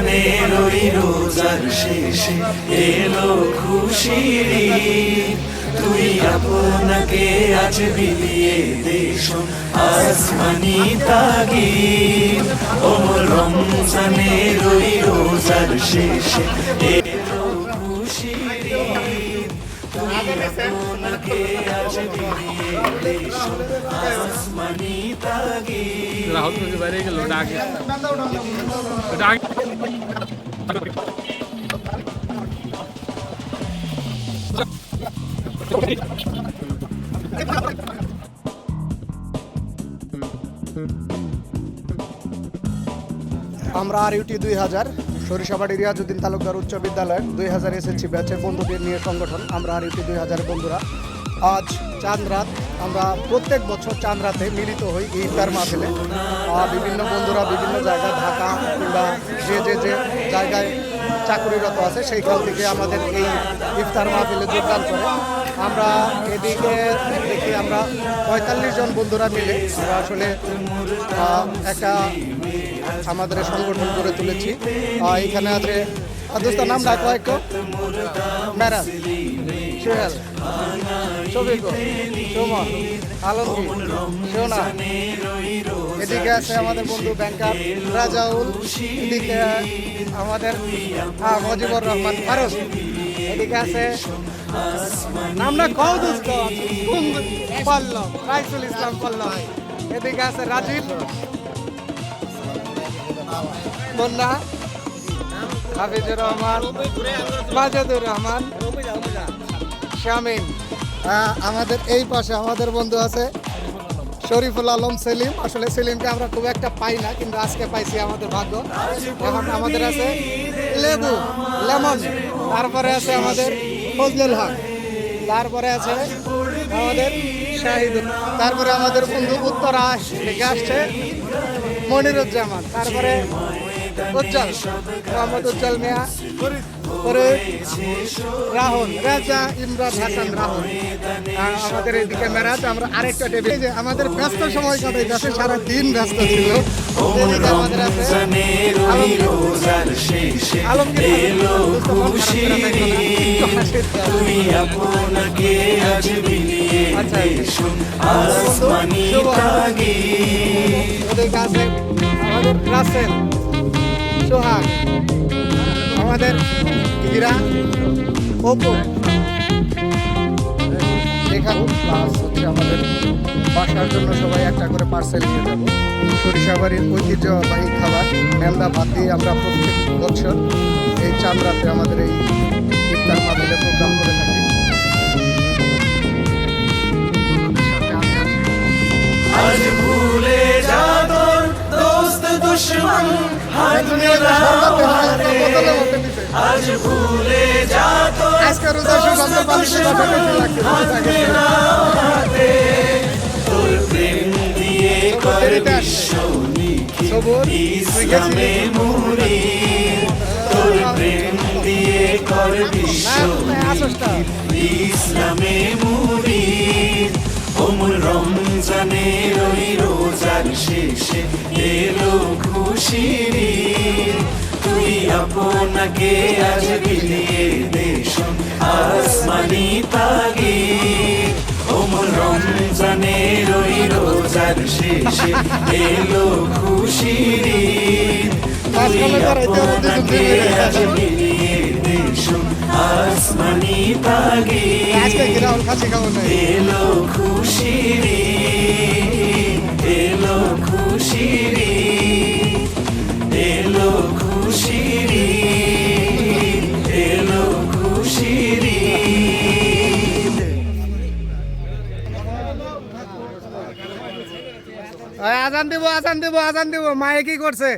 রমজানের ওই রোজার শেষে এলো খুশির ঈদ। তুই আপনাকে আজ বিলিয়ে দেশ আসমানি তাগিদ। ও রমজানের ওই রোজার শেষে এলো খুশির ঈদ। তুই আপনাকে আজ বিলিয়ে দেশ আসমানি তাগিদ। রাহুল থেকে বাইরে গেল ডাকে ডাক আমরা RUT 2000 সরিষাবাড়ি রিয়াজউদ্দিন তালুকদার উচ্চ বিদ্যালয়ের 2000 SSC ব্যাচের বন্ধুদের নিয়ে সংগঠন আমরা RUT 2000 বন্ধুরা আজ চাঁদ রাত আমরা প্রত্যেক বছর চাঁদ রাতে মিলিত হই এই ইফতার মাহফিলে। বিভিন্ন বন্ধুরা বিভিন্ন জায়গায় ঢাকা কিংবা যে জায়গায় চাকরিরত আছে সেইখান থেকে আমাদের এই ইফতার মাহফিলে যোগদান করে। আমরা এদিকে দেখি আমরা 45 জন বন্ধুরা মিলে আমরা আসলে একটা আমাদের সংগঠন করে তুলেছি। এখানে আছে দোস্তার নাম ডাকো একটু, মেরাজ, সোহেল, শফিক, সুমন, আলমগীর, সোনা। এদিকে আছে আমাদের বন্ধু ব্যাংকার রাজাউল, এদিকে আমাদের মজিবুর রহমান ফারুক, এদিকে আছে নামটা কও দোস্ত পল্লব, রাইসুল ইসলাম পল্লব, এদিকে আছে রাজীব, বন্যা, হাফিজুর রহমান, মাজেদুর রহমান, শামীম। আমাদের এই পাশে আমাদের বন্ধু আছে শরীফুল আলম সেলিম। আসলে সেলিমকে আমরা খুব একটা পাই না, কিন্তু আজকে পাইছি, আমাদের ভাগ্য। এখন আমাদের আছে লেবু, লেমন, তারপরে আছে আমাদের ফজলুল হক, তারপরে আছে আমাদের শাহিদুল, তারপরে আমাদের বন্ধু উত্তরা থেকে আসছে মনিরুজ্জামান, তারপরে উজ্জ্বল, মোহাম্মদ উজ্জ্বল মিয়া, পরে রাহুল, রাজা, ইমরান হাসান রাহুল। আমাদের এদিকে মেরাজ। আমরা আরেকটা টেবিল, যে আমাদের ব্যস্ত সময় কাটাইতেছে, সারা দিন ব্যস্ত ছিল। আমাদের রাসেল, সোহাগ, আমাদের হীরা, অপু, এখানে প্লাস হচ্ছে আমাদের বাসার জন্য সবাই একটা করে পার্সেল নিয়ে যাবো। সরিষাবাড়ির ঐতিহ্যবাহী খাবার মেন্দা ভাত দিয়ে আমরা প্রত্যেক বছর এই চাঁদ রাতে আমাদের এই ইফতার মাহফিলে প্রোগ্রাম করে থাকি। আজ ভুলে যা তোর দোস্ত দুশমন হাত মেলাতে, আজ ভুলে যা তোর দোস্ত দুশমন হাত মেলাতে। তোর প্রেম দিয়ে কর বিশ্ব নিখিল ইসলামে মুরিদ। তোর প্রেম দিয়ে কর বিশ্ব নিখিল ইসলামে মুরিদ। রমজানের ওই রোজার শেষে এলো খুশির ঈদ। তুই আপনাকে আজ বিলিয়ে দেশ আসমানি তাগিদ। রমজানের ওই রোজার শেষে এলো খুশির ঈদ। তুই আপনাকে আজ বিলিয়ে দেশ আসমানি তাগিদ। এলো খুশির ঈদ, এলো খুশির ঈদ, এলো খুশির ঈদ, এলো খুশির ঈদ। আজান দিব, আজান দিব, আজান দিব। মায়ে কি করছে?